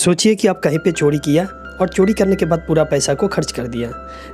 सोचिए कि आप कहीं पे चोरी किया और चोरी करने के बाद पूरा पैसा को खर्च कर दिया,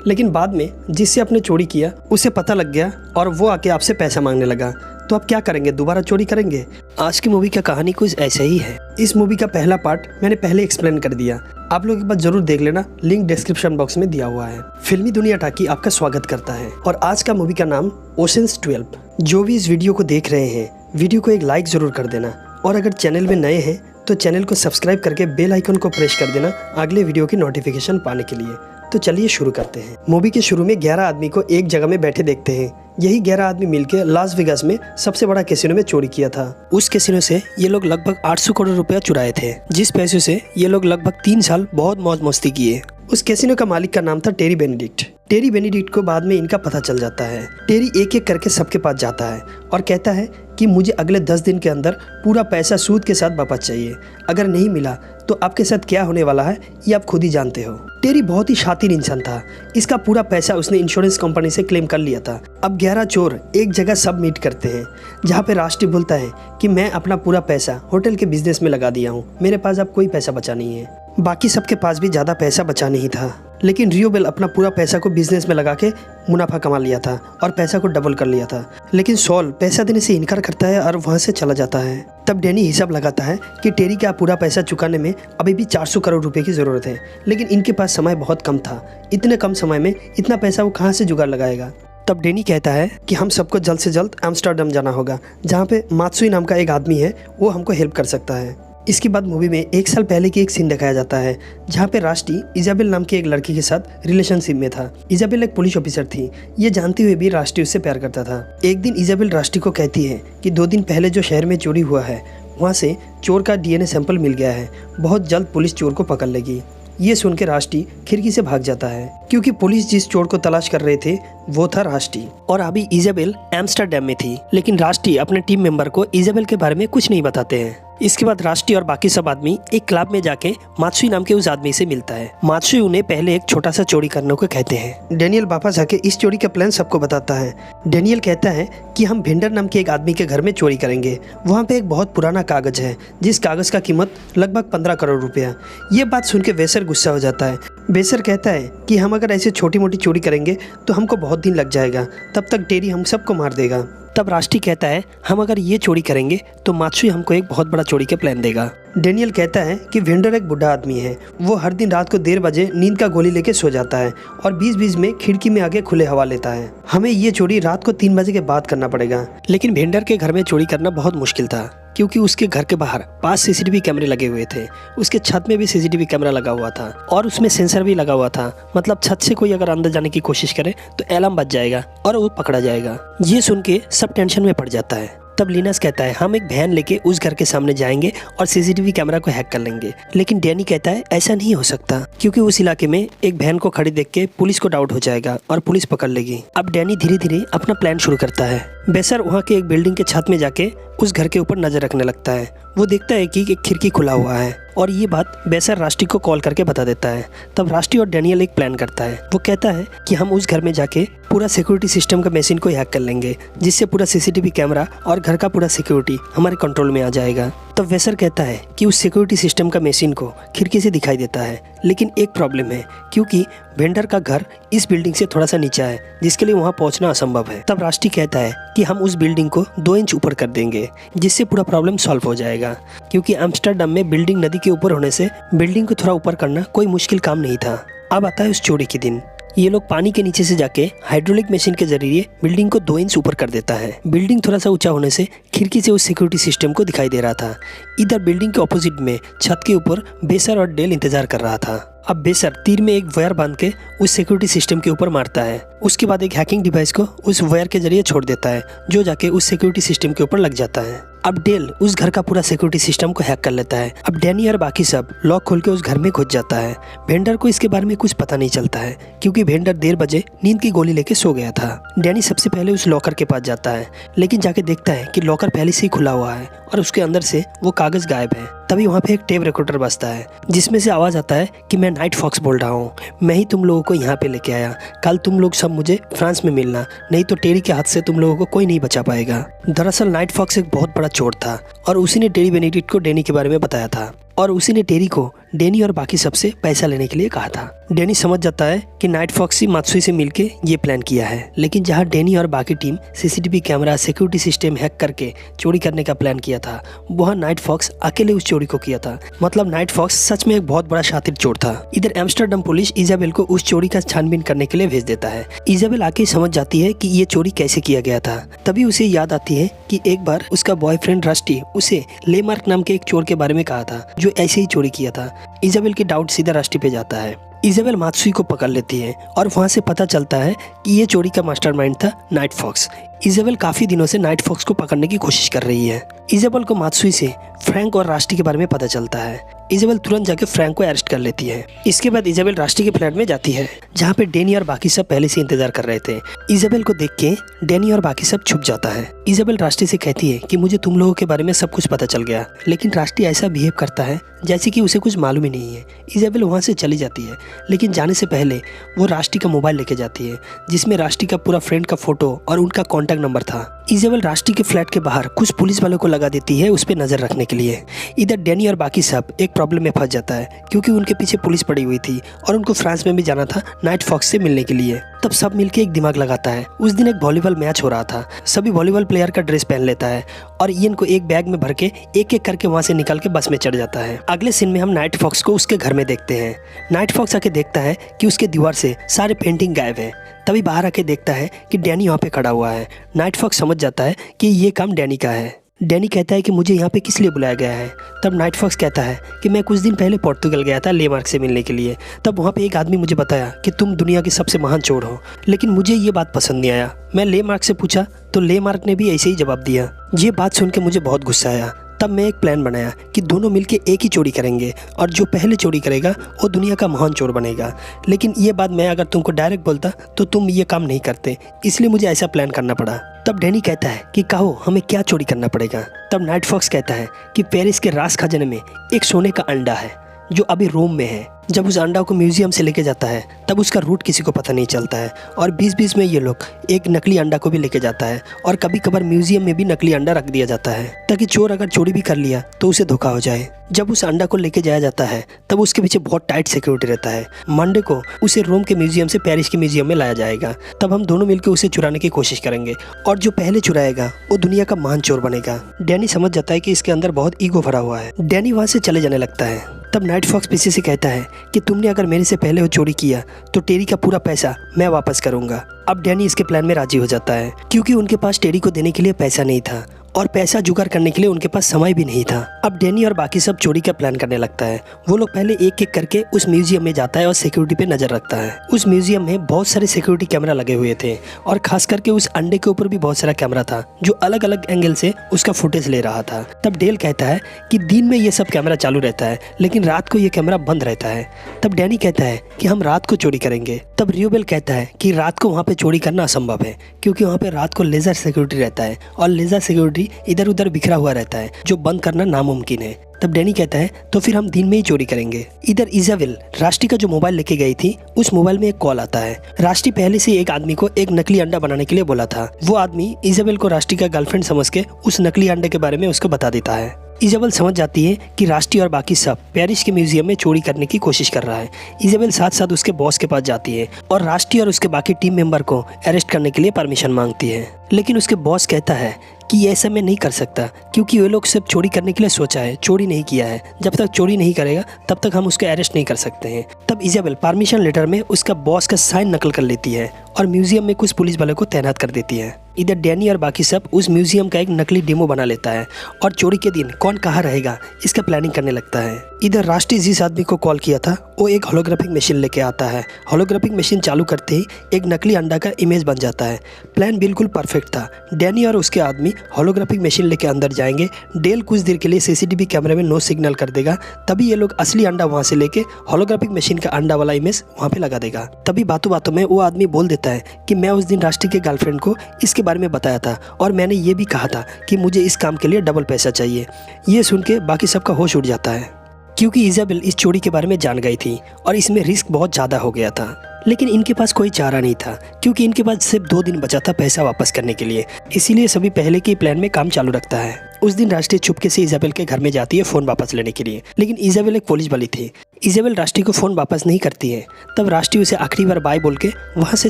लेकिन बाद में जिससे आपने चोरी किया उसे पता लग गया और वो आके आपसे पैसा मांगने लगा, तो आप क्या करेंगे? दोबारा चोरी करेंगे? आज की मूवी का कहानी कुछ ऐसे ही है। इस मूवी का पहला पार्ट मैंने पहले एक्सप्लेन कर दिया, आप लोग एक बार जरूर देख लेना, लिंक डिस्क्रिप्शन बॉक्स में दिया हुआ है। फिल्मी दुनिया टाकी आपका स्वागत करता है और आज का मूवी का नाम ओशंस 12। जो भी इस वीडियो को देख रहे हैं, वीडियो को एक लाइक जरूर कर देना और अगर चैनल में नए हैं तो चैनल को सब्सक्राइब करके बेल आइकन को प्रेस कर देना अगले वीडियो की नोटिफिकेशन पाने के लिए। तो चलिए शुरू करते हैं। मूवी के शुरू में 11 आदमी को एक जगह में बैठे देखते हैं। यही 11 आदमी मिलकर लास वेगास में सबसे बड़ा कैसीनो में चोरी किया था। उस कैसीनो से ये लोग लगभग 800 करोड़ रुपया चुराए थे, जिस पैसे से ये लोग लगभग 3 साल बहुत मौज मस्ती किए। उस कैसीनो का मालिक का नाम था टेरी बेनेडिक्ट। टेरी बेनेडिक्ट को बाद में इनका पता चल जाता है। टेरी एक एक करके सबके पास जाता है और कहता है कि मुझे अगले 10 दिन के अंदर पूरा पैसा सूद के साथ वापस चाहिए। अगर नहीं मिला तो आपके साथ क्या होने वाला है ये आप खुद ही जानते हो। टेरी बहुत ही शातिर इंसान था। इसका पूरा पैसा उसने इंश्योरेंस कंपनी से क्लेम कर लिया था। अब 11 चोर एक जगह सब मीट करते हैं, जहाँ पे राष्ट्रीय बोलता है कि मैं अपना पूरा पैसा होटल के बिजनेस में लगा दिया हूँ, मेरे पास अब कोई पैसा बचा नहीं है। बाकी सबके पास भी ज़्यादा पैसा बचा नहीं था, लेकिन रियोबेल अपना पूरा पैसा को बिजनेस में लगा के मुनाफा कमा लिया था और पैसा को डबल कर लिया था। लेकिन सॉल पैसा देने से इनकार करता है और वहाँ से चला जाता है। तब डैनी हिसाब लगाता है कि टेरी का पूरा पैसा चुकाने में अभी भी 400 करोड़ रुपए की ज़रूरत है, लेकिन इनके पास समय बहुत कम था। इतने कम समय में इतना पैसा वो कहाँ से जुगाड़ लगाएगा? तब डैनी कहता है कि हम सबको जल्द से जल्द एम्स्टर्डम जाना होगा, जहाँ पे मात्सुई नाम का एक आदमी है, वो हमको हेल्प कर सकता है। इसके बाद मूवी में 1 साल पहले की एक सीन दिखाया जाता है, जहाँ पे राष्ट्री इजाबेल नाम की एक लड़की के साथ रिलेशनशिप में था। इजाबेल एक पुलिस ऑफिसर थी। ये जानते हुए भी राष्ट्री उससे प्यार करता था। एक दिन इजाबेल राष्ट्री को कहती है कि 2 दिन पहले जो शहर में चोरी हुआ है, वहाँ से चोर का DNA सैंपल मिल गया है, बहुत जल्द पुलिस चोर को पकड़ लेगी। ये सुन के राष्ट्री खिड़की से भाग जाता है, क्योंकि पुलिस जिस चोर को तलाश कर रहे थे वो था राष्ट्री। और अभी इजाबेल एम्स्टर्डम में थी, लेकिन राष्ट्री अपने टीम मेंबर को इजाबेल के बारे में कुछ नहीं बताते हैं। इसके बाद राष्ट्री और बाकी सब आदमी एक क्लब में जाके मात्सुई नाम के उस आदमी से मिलता है। मात्सुई उन्हें पहले एक छोटा सा चोरी करने को कहते हैं। डेनियल वापस आके इस चोरी का प्लान सबको बताता है। डेनियल कहता है कि हम भेंडर नाम के एक आदमी के घर में चोरी करेंगे। वहाँ पे एक बहुत पुराना कागज है, जिस कागज का कीमत लगभग 15 करोड़ रुपया। ये बात सुन के वेसर गुस्सा हो जाता है। वेसर कहता है कि हम अगर ऐसे छोटी मोटी चोरी करेंगे तो हमको बहुत दिन लग जाएगा, तब तक टेरी हम सबको मार देगा। तब राष्ट्री कहता है हम अगर ये चोरी करेंगे तो मात्सुई हमको एक बहुत बड़ा चोरी का प्लान देगा। डेनियल कहता है कि वेंडर एक बुढ़ा आदमी है, वो हर दिन रात को 1:30 बजे नींद का गोली लेके सो जाता है और बीच-बीच में खिड़की में आगे खुले हवा लेता है। हमें ये चोरी रात को 3 बजे के बाद करना पड़ेगा। लेकिन वेंडर के घर में चोरी करना बहुत मुश्किल था, क्योंकि उसके घर के बाहर 5 CCTV कैमरे लगे हुए थे। उसके छत में भी CCTV कैमरा लगा हुआ था और उसमें सेंसर भी लगा हुआ था। मतलब छत से कोई अगर अंदर जाने की कोशिश करे तो अलार्म बज जाएगा और वो पकड़ा जाएगा। ये सुन के सब टेंशन में पड़ जाता है। तब लिनस कहता है हम एक वैन लेके उस घर के सामने जाएंगे और CCTV कैमरा को हैक कर लेंगे। लेकिन डैनी कहता है ऐसा नहीं हो सकता, क्योंकि उस इलाके में एक वैन को खड़ी देख के पुलिस को डाउट हो जाएगा और पुलिस पकड़ लेगी। अब डैनी धीरे धीरे अपना प्लान शुरू करता है। बेसर वहाँ के एक बिल्डिंग के छत में जाके उस घर के ऊपर नजर रखने लगता है। वो देखता है कि एक खिड़की खुला हुआ है और ये बात बेसर राष्ट्री को कॉल करके बता देता है। तब राष्ट्री और डैनियल एक प्लान करता है। वो कहता है कि हम उस घर में जाके पूरा सिक्योरिटी सिस्टम का मशीन को हैक कर लेंगे, जिससे पूरा CCTV कैमरा और घर का पूरा सिक्योरिटी हमारे कंट्रोल में आ जाएगा। तब वेसर कहता है कि उस सिक्योरिटी सिस्टम का मशीन को खिड़की से दिखाई देता है, लेकिन एक प्रॉब्लम है, क्योंकि वेंडर का घर इस बिल्डिंग से थोड़ा सा नीचा है, जिसके लिए वहाँ पहुँचना असंभव है। तब राष्ट्री कहता है कि हम उस बिल्डिंग को 2 इंच ऊपर कर देंगे, जिससे पूरा प्रॉब्लम सॉल्व हो जाएगा, क्योंकि एम्स्टर्डम में बिल्डिंग नदी के ऊपर होने से बिल्डिंग को थोड़ा ऊपर करना कोई मुश्किल काम नहीं था। अब आता है उस चोरी के दिन। ये लोग पानी के नीचे से जाके हाइड्रोलिक मशीन के जरिए बिल्डिंग को 2 इंच ऊपर कर देता है। बिल्डिंग थोड़ा सा ऊंचा होने से खिड़की से उस सिक्योरिटी सिस्टम को दिखाई दे रहा था। इधर बिल्डिंग के ऑपोजिट में छत के ऊपर बेसर और डेल इंतजार कर रहा था। अब बेसर तीर में एक वायर बांध के उस सिक्योरिटी सिस्टम के ऊपर मारता है। उसके बाद एक हैकिंग डिवाइस को उस वायर के जरिए छोड़ देता है, जो जाके उस सिक्योरिटी सिस्टम के ऊपर लग जाता है। अब डेल उस घर का पूरा सिक्योरिटी सिस्टम को हैक कर लेता है। अब डैनी और बाकी सब लॉक खोल के उस घर में घुस जाता है। वेंडर को इसके बारे में कुछ पता नहीं चलता है, क्योंकि वेंडर 1:30 बजे नींद की गोली लेके सो गया था। डैनी सबसे पहले उस लॉकर के पास जाता है, लेकिन जाके देखता है कि लॉकर पहले से ही खुला हुआ है और उसके अंदर से वो कागज गायब है। तभी वहाँ पे एक टेप रिकॉर्डर बजता है, जिसमें से आवाज आता है कि मैं नाइट फॉक्स बोल रहा हूँ, मैं ही तुम लोगों को यहाँ पे लेके आया। कल तुम लोग सब मुझे फ्रांस में मिलना, नहीं तो टेरी के हाथ से तुम लोगों को कोई नहीं बचा पाएगा। दरअसल नाइट फॉक्स एक बहुत बड़ा चोर था और उसी ने टेरी बेनेडिक्ट को डैनी के बारे में बताया था। और उसी ने टेरी को डैनी और बाकी सबसे पैसा लेने के लिए कहा था। डैनी समझ जाता है कि नाइट फॉक्स ही मात्सुई से मिलके ये प्लान किया है, लेकिन जहां डैनी और बाकी team CCTV camera security system hack करके चोरी करने का प्लान किया था, वहां नाइट फॉक्स अकेले उस चोरी को किया था। मतलब नाइट फॉक्स सच में एक बहुत बड़ा शातिर चोर था। इधर एम्स्टर्डम पुलिस इजाबेल को उस चोरी का छानबीन करने के लिए भेज देता है। इजाबेल आके समझ जाती है कि ये चोरी कैसे किया गया था। तभी उसे याद आती है कि एक बार उसका बॉयफ्रेंड रस्टी उसे लेमार्क नाम के एक चोर के बारे में कहा था जो ऐसे ही चोरी किया था। इजाबेल की डाउट सीधा रस्टी पे जाता है। इजाबेल मात्सुई को पकड़ लेती है और वहां से पता चलता है कि ये चोरी का मास्टरमाइंड था नाइट फॉक्स। इजाबेल काफी दिनों से नाइट फॉक्स को पकड़ने की कोशिश कर रही है। इजाबेल को मात्सुई से फ्रैंक और रास्टी के बारे में पता चलता है। इजाबेल तुरंत जाके फ्रैंक को अरेस्ट कर लेती है। इसके बाद इजाबेल रास्टी के फ्लैट में जाती है जहाँ पे डैनी और बाकी सब पहले से इंतजार कर रहे थे। इजाबेल को देख के डैनी और बाकी सब छुप जाता है। इजाबेल रास्टी से कहती है कि मुझे तुम लोगों के बारे में सब कुछ पता चल गया, लेकिन रास्टी ऐसा बिहेव करता है जैसे कि उसे कुछ मालूम ही नहीं है। इजाबेल वहाँ से चली जाती है, लेकिन जाने से पहले वो रास्टी का मोबाइल लेके जाती है जिसमें रास्टी का पूरा फ्रेंड का फोटो और उनका कॉन्टैक्ट नंबर था। इजाबेल रास्टी के फ्लैट के बाहर कुछ पुलिस वालों को लगा देती है उस पर नजर रखने के लिए। इधर डैनी और बाकी सब एक प्रॉब्लम में फंस जाता है क्योंकि उनके पीछे पुलिस पड़ी हुई थी और उनको फ्रांस में भी जाना था नाइट फॉक्स से मिलने के लिए। तब सब मिलके एक दिमाग लगाता है। उस दिन एक वॉलीबॉल मैच हो रहा था। सभी वॉलीबॉल प्लेयर का ड्रेस पहन लेता है और इयन को एक बैग में भर के एक एक करके वहां से निकल के बस में चढ़ जाता है। अगले सीन में हम नाइट फॉक्स को उसके घर में देखते हैं। नाइट फॉक्स आके देखता है कि उसके दीवार से सारे पेंटिंग गायब है। तभी बाहर आके देखता है कि डैनी वहाँ पे खड़ा हुआ है। नाइट फॉक्स समझ जाता है कि ये काम डैनी का है। डैनी कहता है कि मुझे यहाँ पे किस लिए बुलाया गया है। तब नाइट फॉक्स कहता है कि मैं कुछ दिन पहले पोर्तुगल गया था लेमार्क से मिलने के लिए। तब वहाँ पे एक आदमी मुझे बताया कि तुम दुनिया के सबसे महान चोर हो, लेकिन मुझे ये बात पसंद नहीं आया। मैं लेमार्क से पूछा तो लेमार्क ने भी ऐसे ही जवाब दिया। ये बात सुन के मुझे बहुत गुस्सा आया। तब मैं एक प्लान बनाया कि दोनों मिलके एक ही चोरी करेंगे और जो पहले चोरी करेगा वो दुनिया का महान चोर बनेगा। लेकिन ये बात मैं अगर तुमको डायरेक्ट बोलता तो तुम ये काम नहीं करते, इसलिए मुझे ऐसा प्लान करना पड़ा। तब डैनी कहता है कि कहो हमें क्या चोरी करना पड़ेगा। तब नाइट फॉक्स कहता है कि पेरिस के राज खजाने में एक सोने का अंडा है जो अभी रोम में है। जब उस अंडा को म्यूजियम से लेके जाता है तब उसका रूट किसी को पता नहीं चलता है और बीच-बीच में ये लोग एक नकली अंडा को भी लेके जाता है और कभी कभार म्यूजियम में भी नकली अंडा रख दिया जाता है ताकि चोर अगर चोरी भी कर लिया तो उसे धोखा हो जाए। जब उस अंडा को लेके जाया जाता है तब उसके पीछे बहुत टाइट सिक्योरिटी रहता है। मंडे को उसे रोम के म्यूजियम से पेरिस के म्यूजियम में लाया जाएगा। तब हम दोनों मिलकर उसे चुराने की कोशिश करेंगे और जो पहले चुराएगा वो दुनिया का महान चोर बनेगा। डैनी समझ जाता है कि इसके अंदर बहुत ईगो भरा हुआ है। डैनी वहाँ से चले जाने लगता है। तब नाइट फॉक्स पीछे से कहता है कि तुमने अगर मेरे से पहले वो चोरी किया तो टेरी का पूरा पैसा मैं वापस करूंगा। अब डैनी इसके प्लान में राजी हो जाता है क्योंकि उनके पास टेरी को देने के लिए पैसा नहीं था और पैसा जुगाड़ करने के लिए उनके पास समय भी नहीं था। अब डैनी और बाकी सब चोरी का प्लान करने लगता है। वो लोग पहले एक एक करके उस म्यूजियम में जाता है और सिक्योरिटी पे नजर रखता है। उस म्यूजियम में बहुत सारे सिक्योरिटी कैमरा लगे हुए थे और खास करके उस अंडे के ऊपर भी बहुत सारा कैमरा था जो अलग अलग एंगल से उसका फुटेज ले रहा था। तब डेल कहता है कि दिन में ये सब कैमरा चालू रहता है लेकिन रात को ये कैमरा बंद रहता है। तब डैनी कहता है कि हम रात को चोरी करेंगे। तब रियोबेल कहता है कि रात को वहाँ पे चोरी करना असंभव है क्योंकि वहाँ पे रात को लेजर सिक्योरिटी रहता है और लेजर सिक्योरिटी इधर उधर बिखरा हुआ रहता है जो बंद करना नामुमकिन है। तब डैनी कहता है तो फिर हम दिन में ही चोरी करेंगे। इधर इजाबेल रास्टी का जो मोबाइल लेके गई थी उस मोबाइल में एक कॉल आता है। रास्टी पहले से एक आदमी को एक नकली अंडा बनाने के लिए बोला था। वो आदमी इजाबेल को रास्टी का गर्लफ्रेंड समझ के उस नकली अंडे के बारे में उसको बता देता है। इजाबेल समझ जाती है कि रास्टी और बाकी सब पेरिस के म्यूजियम में चोरी करने की कोशिश कर रहा है। इजाबेल साथ साथ उसके बॉस के पास जाती है और रास्टी और उसके बाकी टीम मेंबर को अरेस्ट करने के लिए परमिशन मांगती है, लेकिन उसके बॉस कहता है कि ऐसा मैं नहीं कर सकता क्योंकि वे लोग सिर्फ चोरी करने के लिए सोचा है, चोरी नहीं किया है। जब तक चोरी नहीं करेगा तब तक हम उसको अरेस्ट नहीं कर सकते हैं। तब इजाबेल परमिशन लेटर में उसका बॉस का साइन नकल कर लेती है और म्यूजियम में कुछ पुलिस वालों को तैनात कर देती है। इधर डैनी और बाकी सब उस म्यूजियम का एक नकली डेमो बना लेता है और चोरी के दिन कौन कहाँ रहेगा इसका प्लानिंग करने लगता है। इधर रास्टी जिस आदमी को कॉल किया था वो एक होलोग्राफिक मशीन लेके आता है। होलोग्राफिक मशीन चालू करते ही एक नकली अंडा का इमेज बन जाता है। प्लान बिल्कुल परफेक्ट था। डैनी और उसके आदमी होलोग्राफिक मशीन लेके अंदर जाएंगे। डेल कुछ देर के लिए सीसीटीवी कैमरे में नो सिग्नल कर देगा। तभी ये लोग असली अंडा वहाँ से लेके होलोग्राफिक मशीन का अंडा वाला इमेज वहाँ पे लगा देगा। तभी बातों बातों में वो आदमी बोल देता है कि मैं उस दिन रास्टी के गर्लफ्रेंड को इसके बारे में बताया था और मैंने ये भी कहा था कि मुझे इस काम के लिए डबल पैसा चाहिए। ये सुन के बाकी सबका होश उड़ जाता है क्योंकि इजाबेल इस चोरी के बारे में जान गई थी और इसमें रिस्क बहुत ज़्यादा हो गया था। लेकिन इनके पास कोई चारा नहीं था, क्योंकि इनके पास सिर्फ 2 दिन बचा था पैसा वापस करने के लिए। इसीलिए सभी पहले के प्लान में काम चालू रखता है। उस दिन राष्ट्री चुपके से इजाबेल के घर में जाती है फ़ोन वापस लेने के लिए, लेकिन इजाबेल एक पुलिस वाली थी। इजाबेल राष्ट्री को फ़ोन वापस नहीं करती है। तब राष्ट्री उसे आखिरी बार बाय बोल के वहाँ से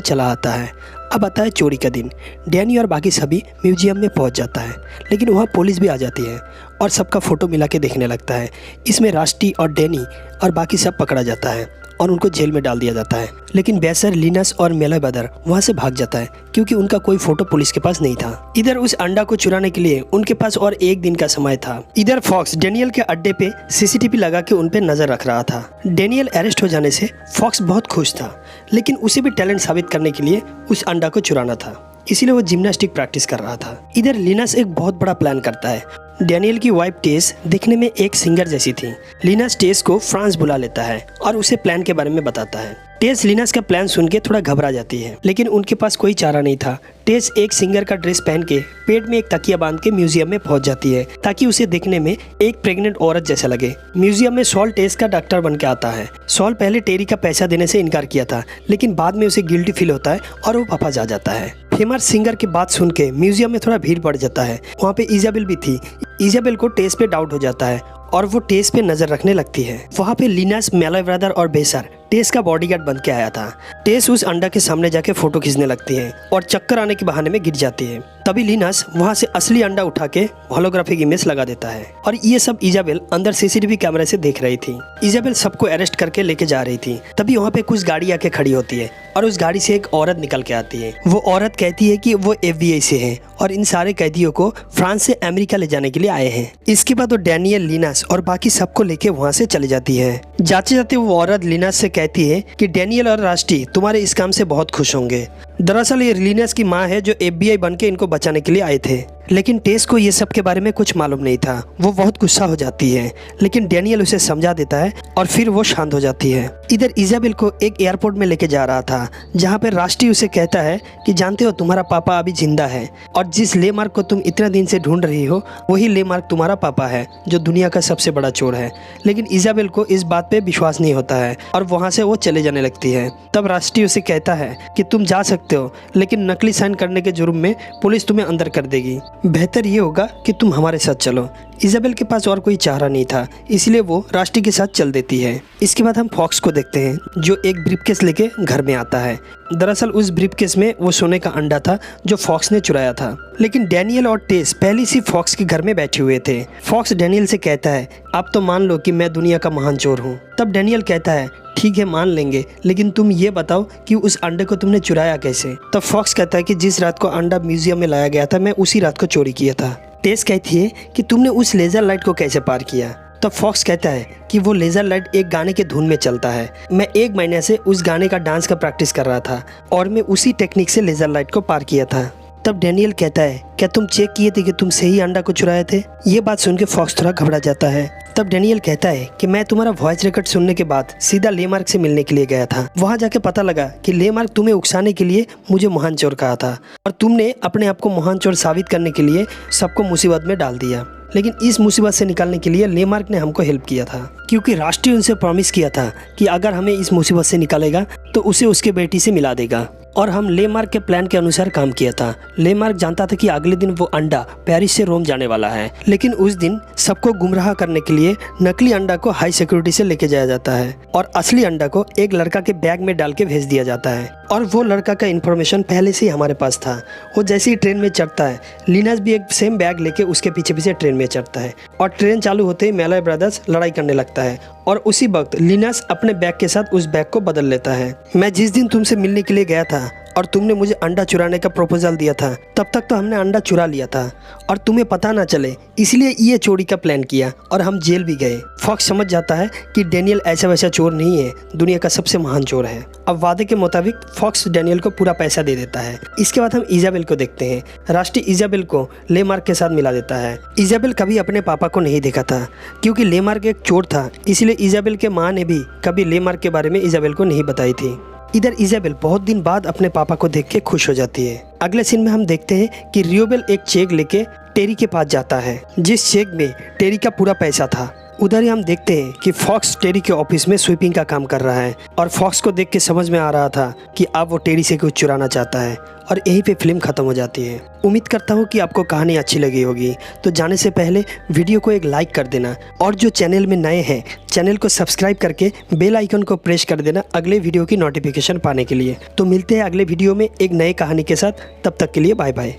चला आता है। अब आता है चोरी का दिन। डैनी और बाकी सभी म्यूजियम में पहुँच जाता है, लेकिन वहाँ पुलिस भी आ जाती है और सबका फ़ोटो मिला के देखने लगता है। इसमें राष्ट्री और डैनी और बाकी सब पकड़ा जाता है और उनको जेल में डाल दिया जाता है। लेकिन बेसर, लिनस और मेलाब्रदर वहाँ से भाग जाता है, क्योंकि उनका कोई फोटो पुलिस के पास नहीं था। इधर उस अंडा को चुराने के लिए उनके पास और 1 दिन का समय था। इधर फॉक्स डैनियल के अड्डे पे सीसीटीवी लगा के उन पे नजर रख रहा था। डैनियल अरेस्ट हो जाने से फॉक्स बहुत खुश था, लेकिन उसे भी टैलेंट साबित करने के लिए उस अंडा को चुराना था, इसीलिए वो जिम्नास्टिक प्रैक्टिस कर रहा था। इधर लिनस एक बहुत बड़ा प्लान करता है। डैनियल की वाइफ टेस दिखने में एक सिंगर जैसी थी। लिनस टेस को फ्रांस बुला लेता है और उसे प्लान के बारे में बताता है। टेस लिनस का प्लान सुन के थोड़ा घबरा जाती है, लेकिन उनके पास कोई चारा नहीं था। टेस एक सिंगर का ड्रेस पहन के पेट में एक तकिया बांध के म्यूजियम में पहुंच जाती है, ताकि उसे देखने में एक प्रेग्नेंट औरत जैसा लगे। म्यूजियम में सॉल टेस का डॉक्टर बन के आता है। सॉल पहले टेरी का पैसा देने से इनकार किया था, लेकिन बाद में उसे गिल्टी फील होता है और वो वापस आ जाता है। फेमस सिंगर की बात सुन के म्यूजियम में थोड़ा भीड़ बढ़ जाता है। वहाँ पे इजाबेल भी थी। इजाबेल को टेस पे डाउट हो जाता है और वो टेस पे नजर रखने लगती है। वहाँ पे लिनस, मेलाब्रदर और बेसर टेस का बॉडीगार्ड बन के आया था। टेस उस अंडा के सामने जाके फोटो खींचने लगती है और चक्कर आने के बहाने में गिर जाती है। तभी लिनस वहाँ से असली अंडा उठा के होलोग्राफिक इमेज लगा देता है और ये सब इजाबेल अंदर सीसीटीवी कैमरे से देख रही थी। इजाबेल सबको अरेस्ट करके लेके जा रही थी। तभी वहाँ पे कुछ गाड़ी आके खड़ी होती है और उस गाड़ी से एक औरत निकल के आती है। वो औरत कहती है कि वो FBI से है और इन सारे कैदियों को फ्रांस से अमेरिका ले जाने के लिए आए हैं। इसके बाद वो डैनियल, लिनस और बाकी सबको लेके वहाँ से चली जाती है। जाते जाते वो औरत लिनस से कहती है कि डैनियल और राष्ट्री तुम्हारे इस काम से बहुत खुश होंगे। दरअसल ये लिनस की माँ है, जो FBI बन के इनको बचाने के लिए आए थे। लेकिन टेस को ये सब के बारे में कुछ मालूम नहीं था। वो बहुत गुस्सा हो जाती है, लेकिन डैनियल उसे समझा देता है और फिर वो शांत हो जाती है। इधर इजाबेल को एक एयरपोर्ट में लेके जा रहा था, जहाँ पे राष्ट्री उसे कहता है कि जानते हो तुम्हारा पापा अभी जिंदा है और जिस लेमार्क को तुम इतना दिन से ढूंढ रही हो वही लेमार्क तुम्हारा पापा है, जो दुनिया का सबसे बड़ा चोर है। लेकिन इजाबेल को इस बात पे विश्वास नहीं होता है और वहाँ से वो चले जाने लगती है। तब राष्ट्री उसे कहता है कि तुम जा सकते हो, लेकिन नकली साइन करने के जुर्म में पुलिस तुम्हें अंदर कर देगी। बेहतर ये होगा कि तुम हमारे साथ चलो। इजाबेल के पास और कोई चारा नहीं था, इसलिए वो राष्ट्री के साथ चल देती है। इसके बाद हम फॉक्स को देखते हैं, जो एक ब्रीफकेस लेके घर में आता है। दरअसल उस ब्रीफकेस में वो सोने का अंडा था जो फॉक्स ने चुराया था। लेकिन डैनियल और टेस पहले से फॉक्स के घर में बैठे हुए थे। फॉक्स डैनियल से कहता है आप तो मान लो कि मैं दुनिया का महान चोर हूँ। तब डैनियल कहता है ठीक है मान लेंगे, लेकिन तुम ये बताओ कि उस अंडे को तुमने चुराया कैसे। तब फॉक्स कहता है कि जिस रात को अंडा म्यूजियम में लाया गया था मैं उसी रात को चोरी किया था। टेस कहती है कि तुमने उस लेजर लाइट को कैसे पार किया। तब फॉक्स कहता है कि वो लेजर लाइट एक गाने के धुन में चलता है। मैं 1 महीने से उस गाने का डांस का प्रैक्टिस कर रहा था और मैं उसी टेक्निक से लेजर लाइट को पार किया था। तब डैनियल कहता है क्या तुम चेक किए थे कि तुम सही अंडा को चुराए थे। ये बात सुन के फॉक्स थोड़ा घबरा जाता है। तब डैनियल कहता है कि मैं तुम्हारा वॉइस रिकॉर्ड सुनने के बाद सीधा लेमार्क से मिलने के लिए गया था। वहाँ जाके पता लगा कि लेमार्क तुम्हें उकसाने के लिए मुझे महान चोर कहा था और तुमने अपने आप को महान चोर साबित करने के लिए सबको मुसीबत में डाल दिया। लेकिन इस मुसीबत से निकालने के लिए लेमार्क ने हमको हेल्प किया था, क्योंकि राष्ट्री उनसे प्रॉमिस किया था कि अगर हमें इस मुसीबत से निकालेगा तो उसे उसके बेटी से मिला देगा। और हम लेमार्क के प्लान के अनुसार काम किया था। लेमार्क जानता था कि अगले दिन वो अंडा पेरिस से रोम जाने वाला है, लेकिन उस दिन सबको गुमराह करने के लिए नकली अंडा को हाई सिक्योरिटी से लेके जाया जाता है और असली अंडा को एक लड़का के बैग में डाल के भेज दिया जाता है। और वो लड़का का इन्फॉर्मेशन पहले से ही हमारे पास था। वो जैसे ही ट्रेन में चढ़ता है, लिनस भी एक सेम बैग लेके उसके पीछे पीछे ट्रेन में चढ़ता है और ट्रेन चालू होते ही मेलाब्रदर्स लड़ाई करने लगता है और उसी वक्त लिनस अपने बैग के साथ उस बैग को बदल लेता है। मैं जिस दिन तुमसे मिलने के लिए गया था और तुमने मुझे अंडा चुराने का प्रपोजल दिया था, तब तक तो हमने अंडा चुरा लिया था और तुम्हें पता ना चले, इसलिए ये चोरी का प्लान किया और हम जेल भी गए। फॉक्स समझ जाता है कि डैनियल ऐसा वैसा चोर नहीं है, दुनिया का सबसे महान चोर है। अब वादे के मुताबिक फॉक्स डैनियल को पूरा पैसा दे देता है। इसके बाद हम इजाबेल को देखते हैं। राष्ट्री इजाबेल को लेमार्क के साथ मिला देता है। इजाबेल कभी अपने पापा को नहीं देखा था, क्योंकि लेमार्क एक चोर था, इसलिए इजाबेल के माँ ने भी कभी लेमार्क के बारे में इजाबेल को नहीं बताई थी। इधर इजाबेल बहुत दिन बाद अपने पापा को देख के खुश हो जाती है। अगले सीन में हम देखते हैं कि रियोबेल एक चेक लेके टेरी के पास जाता है, जिस चेक में टेरी का पूरा पैसा था। उधर ही हम देखते हैं कि फॉक्स टेरी के ऑफिस में स्वीपिंग का काम कर रहा है और फॉक्स को देख के समझ में आ रहा था कि अब वो टेरी से कुछ चुराना चाहता है और यहीं पे फिल्म ख़त्म हो जाती है। उम्मीद करता हूँ कि आपको कहानी अच्छी लगी होगी। तो जाने से पहले वीडियो को एक लाइक कर देना और जो चैनल में नए हैं चैनल को सब्सक्राइब करके बेल आइकन को प्रेस कर देना अगले वीडियो की नोटिफिकेशन पाने के लिए। तो मिलते हैं अगले वीडियो में एक नई कहानी के साथ, तब तक के लिए बाय बाय।